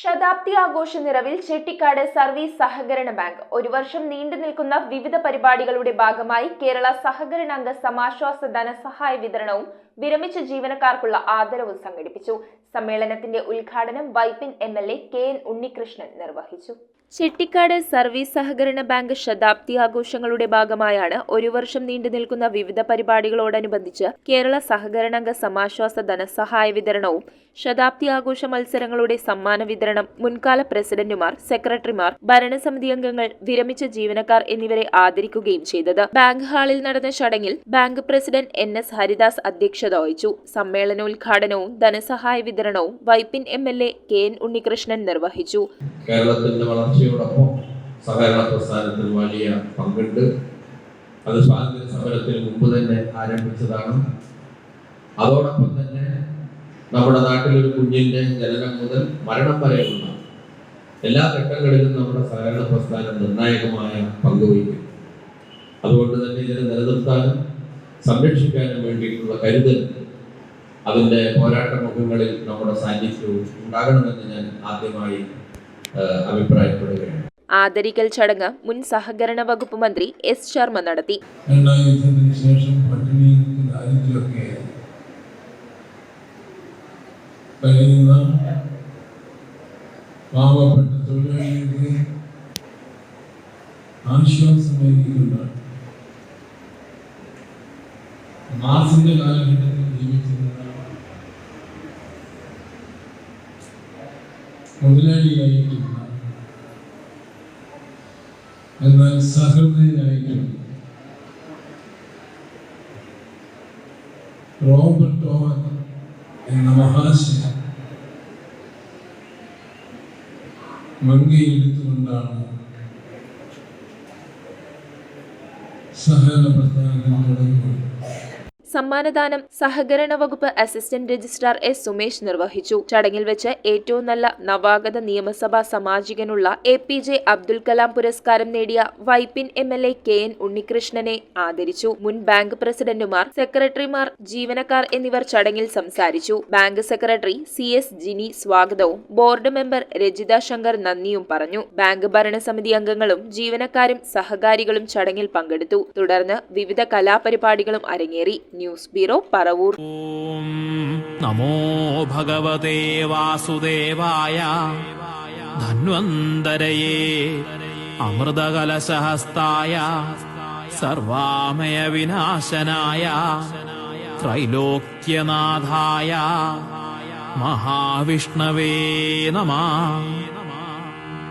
ശതാബ്ദി ആഘോഷ നിറവിൽ ചെട്ടിക്കാട് സർവീസ് സഹകരണ ബാങ്ക് ഒരു വർഷം നീണ്ടു നിൽക്കുന്ന വിവിധ പരിപാടികളുടെ ഭാഗമായി കേരള സഹകരണാംഗ സമാശ്വാസ ധനസഹായ വിതരണവും വിരമിച്ച ജീവനക്കാർക്കുള്ള ആദരവും സംഘടിപ്പിച്ചു. സമ്മേളനത്തിന്റെ ഉദ്ഘാടനം വൈപ്പിൻ MLA KN ഉണ്ണികൃഷ്ണൻ നിർവഹിച്ചു. ചെട്ടിക്കാട് സർവീസ് സഹകരണ ബാങ്ക് ശതാബ്ദി ആഘോഷങ്ങളുടെ ഭാഗമായാണ് ഒരു വർഷം നീണ്ടു നിൽക്കുന്ന വിവിധ പരിപാടികളോടനുബന്ധിച്ച് കേരള സഹകരണാംഗ സമാശ്വാസ ധനസഹായ വിതരണവും ശതാബ്ദി ആഘോഷ മത്സരങ്ങളുടെ സമ്മാന വിതരണം, മുൻകാല പ്രസിഡന്റുമാർ, സെക്രട്ടറിമാർ, ഭരണസമിതി അംഗങ്ങൾ, വിരമിച്ച ജീവനക്കാർ എന്നിവരെ ആദരിക്കുകയും ചെയ്തത്. ബാങ്ക് ഹാളിൽ നടന്ന ചടങ്ങിൽ ബാങ്ക് പ്രസിഡന്റ് NS ഹരിദാസ് അധ്യക്ഷത വഹിച്ചു. സമ്മേളനോദ്ഘാടനവും ധനസഹായ വിതരണവും വൈപ്പിൻ MLA KN ഉണ്ണികൃഷ്ണൻ നിർവഹിച്ചു. കേരളത്തിന്റെ വളർച്ചയോടൊപ്പം സഹകരണ പ്രസ്ഥാനത്തിൽ വലിയ പങ്കുണ്ട്. അത് സ്വാതന്ത്ര്യ സമരത്തിന് മുമ്പ് തന്നെ ആരംഭിച്ചതാണ്. അതോടൊപ്പം തന്നെ നമ്മുടെ നാട്ടിലൊരു കുഞ്ഞിന്റെ ജനനം മുതൽ മരണം വരെയുള്ള എല്ലാ ഘട്ടങ്ങളിലും നമ്മുടെ സഹകരണ പ്രസ്ഥാനം നിർണായകമായ പങ്കുവഹിക്കും. അതുകൊണ്ട് തന്നെ ഇതിനെ നിലനിർത്താനും സംരക്ഷിക്കാനും വേണ്ടിയിട്ടുള്ള കരുതൽ, അതിന്റെ പോരാട്ട മുഖങ്ങളിൽ നമ്മുടെ സാന്നിധ്യവും ഉണ്ടാകണമെന്ന് ഞാൻ ആദ്യമായി അഭിപ്രായപ്പെടുകയാണ്. ആദരിക്കൽ ചടങ്ങ് മുൻ സഹകരണ വകുപ്പ് മന്ത്രി S ശർമ്മ നടത്തി. ശേഷം കഴിയുന്ന പാവപ്പെട്ട തൊഴിലാളികൾക്ക് ആശ്വാസമേകിക്കുന്ന മാസിന്റെ കാലഘട്ടത്തിൽ ജീവിച്ചിരുന്ന മുതലാളിയായിട്ടുള്ള എന്നാൽ സഹൃദയനായിട്ടുള്ള റോബർട്ട് ഓവൻ എന്ന മഹാശയ മുൻകൈയെടുത്തുകൊണ്ടാണ് സഹകരണ പ്രസ്ഥാനത്തിൽ തുടങ്ങുന്നത്. സമ്മാനദാനം സഹകരണ വകുപ്പ് അസിസ്റ്റന്റ് രജിസ്ട്രാർ S സുമേഷ് നിർവഹിച്ചു. ചടങ്ങിൽ വെച്ച് ഏറ്റവും നല്ല നവാഗത നിയമസഭാ സാമാജികനുള്ള APJ അബ്ദുൽ കലാം പുരസ്കാരം നേടിയ വൈപ്പിൻ MLA KN ഉണ്ണികൃഷ്ണനെ ആദരിച്ചു. മുൻ ബാങ്ക് പ്രസിഡന്റുമാർ, സെക്രട്ടറിമാർ, ജീവനക്കാർ എന്നിവർ ചടങ്ങിൽ സംസാരിച്ചു. ബാങ്ക് സെക്രട്ടറി CS ജിനി സ്വാഗതവും ബോർഡ് മെമ്പർ രജിത ശങ്കർ നന്ദിയും പറഞ്ഞു. ബാങ്ക് ഭരണസമിതി അംഗങ്ങളും ജീവനക്കാരും സഹകാരികളും ചടങ്ങിൽ പങ്കെടുത്തു. തുടർന്ന് വിവിധ കലാപരിപാടികളും അരങ്ങേറി. News bureau, Paravur. നമോ ഭഗവതേ വാസുദേവായ ധന്വന്തരയേ അമൃതകലശഹസ്തായ സർവാമയ വിനാശനായ ത്രൈലോക്യനാഥായ മഹാവിഷ്ണവേ നമഃ.